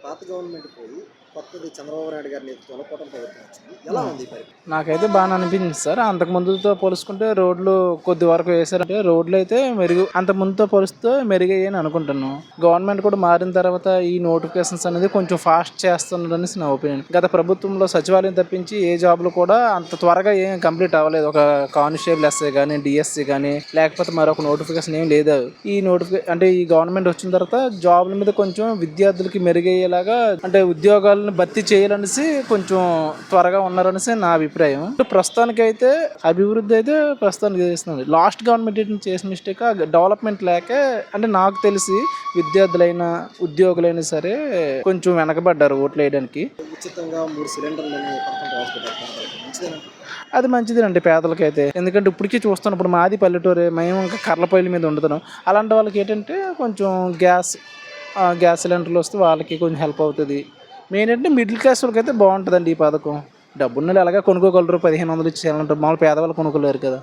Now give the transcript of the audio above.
పాత గవర్నమెంట్ పోయి కొత్తది చంద్రబాబు నాయుడు గారి నేతృత్వంలో కూటమి ప్రభుత్వం వచ్చింది. ఎలా ఉంది ఈ పరిపాలన? నాకైతే బాగా అనిపించింది సార్. అంతకు ముందుతో పోల్చుకుంటే రోడ్లు కొద్ది వరకు వేసారంటే రోడ్లు అయితే అంత ముందుతో పోలిస్తే మెరుగయ్యాయని అనుకుంటున్నాను. గవర్నమెంట్ కూడా మారిన తర్వాత ఈ నోటిఫికేషన్స్ అనేది కొంచెం ఫాస్ట్ చేస్తున్నారు అనేసి నా ఒపీనియన్. గత ప్రభుత్వంలో సచివాలయం తప్పించి ఏ జాబ్లు కూడా అంత త్వరగా ఏం కంప్లీట్ అవ్వలేదు. ఒక కానిస్టేబుల్ ఎస్ఐ కానీ డిఎస్సి కానీ లేకపోతే మరొక నోటిఫికేషన్ ఏం లేదు. ఈ గవర్నమెంట్ వచ్చిన తర్వాత జాబ్ల మీద కొంచెం విద్యార్థులకి మెరుగయ్యేలాగా అంటే ఉద్యోగాలను భర్తీ చేయాలనేసి కొంచెం త్వరగా ఉన్నారనేసి నా అభిప్రాయం. ప్రస్తుతానికి అయితే అభివృద్ధి అయితే ప్రస్తుతానికి చేస్తుంది. లాస్ట్ గవర్నమెంట్ చేసిన మిస్టేక్ డెవలప్మెంట్ లేక అంటే నాకు తెలిసి విద్యార్థులైనా ఉద్యోగులైనా సరే కొంచెం వెనకబడ్డారు ఓట్లు వేయడానికి. ఉచితంగా 3 సిలిండర్లని పథకం ప్రవేశపెట్టారు. మంచిదేనా? అది మంచిదేనండి పేదలకైతే. ఎందుకంటే ఇప్పటికీ చూస్తాను, ఇప్పుడు మాది పల్లెటూరే, మేము ఇంకా కర్రల పొయ్యిల మీద వండుతున్నాం. అలాంటి వాళ్ళకి ఏంటంటే కొంచెం గ్యాస్ సిలిండర్లు వస్తే వాళ్ళకి కొంచెం హెల్ప్ అవుతుంది. మెయిన్ అంటే మిడిల్ క్లాస్ వాళ్ళకి అయితే బాగుంటుందండి ఈ పథకం. డబ్బున్నోళ్ళు ఎలాగా కొనుక్కోగలరు, 1500 ఇచ్చి సిలిండర్. మామూలు పేదవాళ్ళు కొనుక్కోలేరు కదా.